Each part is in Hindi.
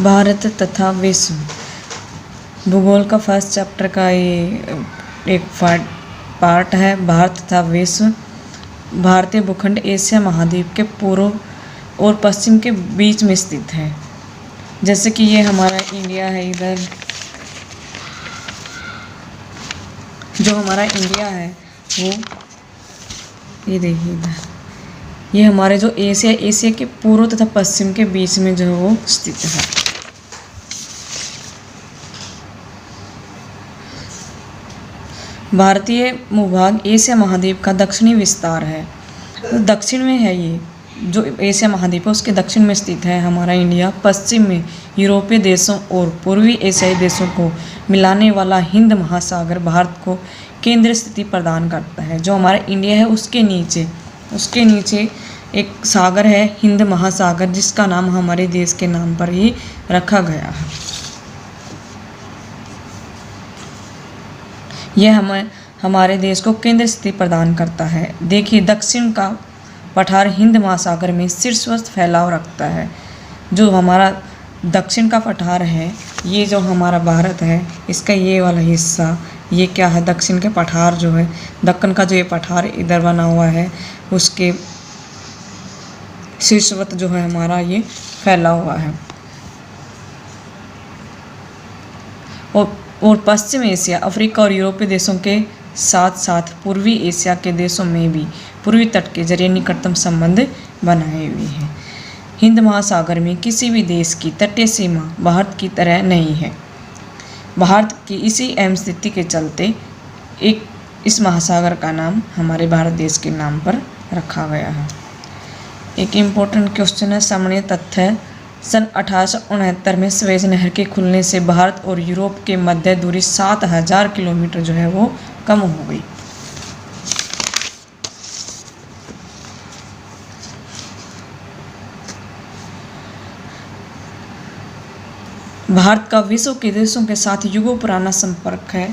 भारत तथा विश्व भूगोल का फर्स्ट चैप्टर का ये एक पार्ट है। भारत तथा विश्व। भारतीय भूखंड एशिया महाद्वीप के पूर्व और पश्चिम के बीच में स्थित है। जैसे कि ये हमारा इंडिया है, इधर जो हमारा इंडिया है वो ये देखिए इधर, ये हमारे जो एशिया के पूर्व तथा पश्चिम के बीच में जो है वो स्थित है। भारतीय भूभाग एशिया महाद्वीप का दक्षिणी विस्तार है। तो दक्षिण में है ये जो एशिया महाद्वीप है, उसके दक्षिण में स्थित है हमारा इंडिया। पश्चिम में यूरोपीय देशों और पूर्वी एशियाई देशों को मिलाने वाला हिंद महासागर भारत को केंद्र स्थिति प्रदान करता है। जो हमारा इंडिया है उसके नीचे एक सागर है, हिंद महासागर, जिसका नाम हमारे देश के नाम पर ही रखा गया है। यह हमारे देश को केंद्र स्थिति प्रदान करता है। देखिए, दक्षिण का पठार हिंद महासागर में शीर्षस्थ फैलाव रखता है। जो हमारा दक्षिण का पठार है, ये जो हमारा भारत है, इसका ये वाला हिस्सा ये क्या है, दक्षिण के पठार जो है, दक्कन का जो ये पठार इधर बना हुआ है, उसके शीर्षवत जो है हमारा ये फैला हुआ है। और पश्चिम एशिया, अफ्रीका और यूरोपीय देशों के साथ साथ पूर्वी एशिया के देशों में भी पूर्वी तट के जरिए निकटतम संबंध बनाए हुए हैं। हिंद महासागर में किसी भी देश की तटीय सीमा भारत की तरह नहीं है। भारत की इसी अहम स्थिति के चलते इस महासागर का नाम हमारे भारत देश के नाम पर रखा गया है। एक इम्पोर्टेंट क्वेश्चन है, सामान्य तथ्य है। सन 1869 में स्वेज नहर के खुलने से भारत और यूरोप के मध्य दूरी 7000 किलोमीटर जो है वो कम हो गई। भारत का विश्व के देशों के साथ युगों पुराना संपर्क है।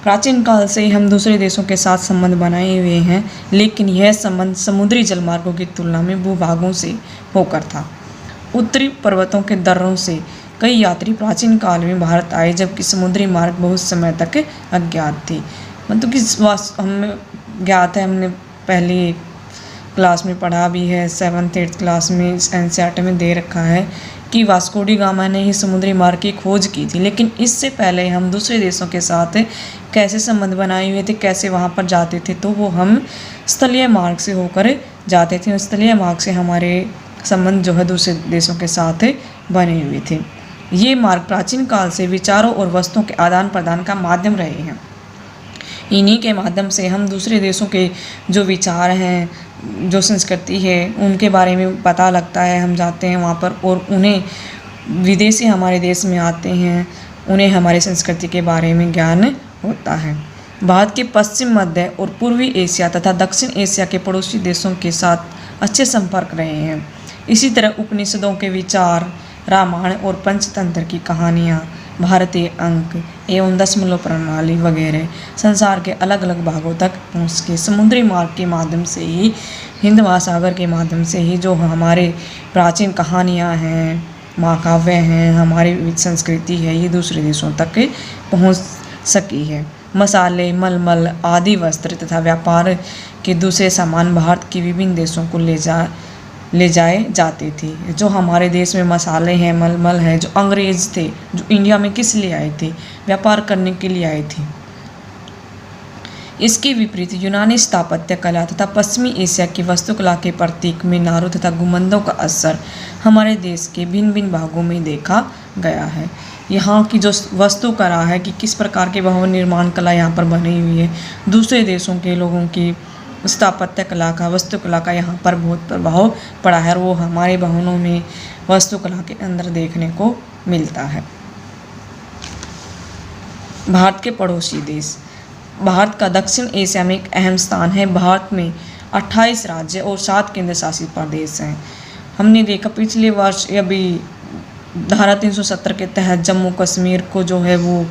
प्राचीन काल से ही हम दूसरे देशों के साथ संबंध बनाए हुए हैं, लेकिन यह संबंध समुद्री जलमार्गों की तुलना में भूभागों से होकर था। उत्तरी पर्वतों के दर्रों से कई यात्री प्राचीन काल में भारत आए, जबकि समुद्री मार्ग बहुत समय तक अज्ञात थी। मतलब कि हमें ज्ञात है, हमने पहली क्लास में पढ़ा भी है, 7th 8th क्लास में एनसीईआरटी में दे रखा है कि वास्को डी गामा ने ही समुद्री मार्ग की खोज की थी। लेकिन इससे पहले हम दूसरे देशों के साथ कैसे संबंध बनाए हुए थे, कैसे वहाँ पर जाते थे, तो वो हम स्थलीय मार्ग से होकर जाते थे। स्थलीय मार्ग से हमारे संबंध जो है दूसरे देशों के साथ बने हुए थे। ये मार्ग प्राचीन काल से विचारों और वस्तुओं के आदान प्रदान का माध्यम रहे हैं। इन्हीं के माध्यम से हम दूसरे देशों के जो विचार हैं, जो संस्कृति है, उनके बारे में पता लगता है। हम जाते हैं वहाँ पर और उन्हें विदेशी हमारे देश में आते हैं, उन्हें हमारी संस्कृति के बारे में ज्ञान होता है। भारत के पश्चिम, मध्य और पूर्वी एशिया तथा दक्षिण एशिया के पड़ोसी देशों के साथ अच्छे संपर्क रहे हैं। इसी तरह उपनिषदों के विचार, रामायण और पंचतंत्र की कहानियाँ, भारतीय अंक एवं दशमलव प्रणाली वगैरह संसार के अलग अलग भागों तक पहुँच के समुद्री मार्ग के माध्यम से ही, हिंद महासागर के माध्यम से ही जो हमारे प्राचीन कहानियाँ हैं, महाकाव्य हैं, हमारी संस्कृति है, ये दूसरे देशों तक पहुँच सकी है। मसाले, मलमल आदि वस्त्र तथा व्यापार के दूसरे सामान भारत के विभिन्न देशों को ले जाए जाते थे। जो हमारे देश में मसाले हैं, मलमल है, जो अंग्रेज थे, जो इंडिया में किस लिए आए थे, व्यापार करने के लिए आए थे। इसके विपरीत यूनानी स्थापत्य कला तथा पश्चिमी एशिया की वास्तुकला के प्रतीक मीनारों तथा गुंबदों का असर हमारे देश के भिन्न भिन्न भागों में देखा गया है। यहाँ की जो वास्तुकला है कि किस प्रकार के भवन निर्माण कला यहाँ पर बनी हुई है, दूसरे देशों के लोगों की स्थापत्य कला का, वास्तुकला का यहाँ पर बहुत प्रभाव पड़ा है, और वो हमारे भवनों में वास्तुकला के अंदर देखने को मिलता है। भारत के पड़ोसी देश। भारत का दक्षिण एशिया में एक अहम स्थान है। भारत में 28 राज्य और 7 केंद्र शासित प्रदेश हैं। हमने देखा पिछले वर्ष अभी धारा 370 के तहत जम्मू कश्मीर को जो है वो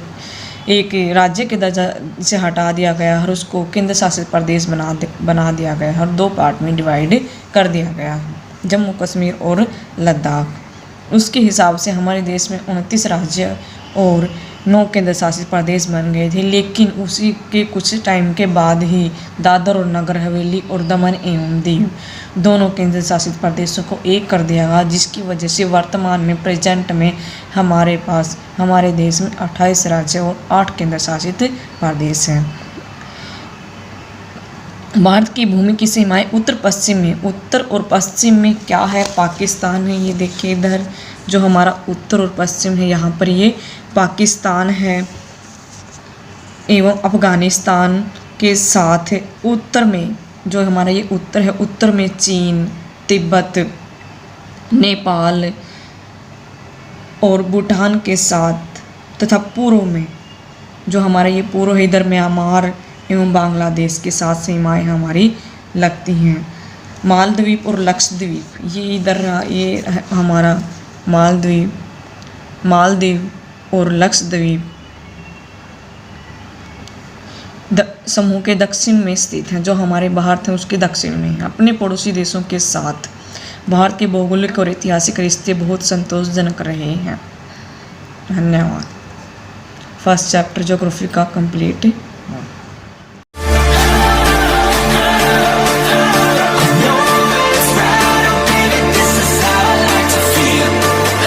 एक राज्य के दर्जा से हटा दिया गया और उसको केंद्र शासित प्रदेश बना दिया गया और 2 पार्ट में डिवाइड कर दिया गया, जम्मू कश्मीर और लद्दाख। उसके हिसाब से हमारे देश में 29 राज्य और 9 केंद्र शासित प्रदेश बन गए थे, लेकिन उसी के कुछ टाइम के बाद ही दादर और नगर हवेली और दमन एवं दीव दोनों केंद्र शासित प्रदेशों को एक कर दिया गया, जिसकी वजह से वर्तमान में प्रेजेंट में हमारे पास हमारे देश में 28 राज्य और 8 केंद्र शासित प्रदेश हैं। भारत की भूमि की सीमाएं उत्तर पश्चिम में, उत्तर और पश्चिम में क्या है, पाकिस्तान है। ये देखिए इधर जो हमारा उत्तर और पश्चिम है, यहाँ पर ये पाकिस्तान है एवं अफगानिस्तान के साथ है। उत्तर में जो हमारा ये उत्तर है, उत्तर में चीन, तिब्बत, नेपाल और भूटान के साथ, तथा पूर्व में जो हमारा ये पूर्व है, इधर म्यांमार एवं बांग्लादेश के साथ सीमाएं हमारी लगती हैं। मालदीव और लक्षद्वीप, ये इधर ये हमारा मालदीव और लक्षद्वीप समूह के दक्षिण में स्थित हैं, जो हमारे भारत है उसके दक्षिण में है। अपने पड़ोसी देशों के साथ भारत के भौगोलिक और ऐतिहासिक रिश्ते बहुत संतोषजनक रहे हैं। धन्यवाद। फर्स्ट चैप्टर ज्योग्राफी का कंप्लीट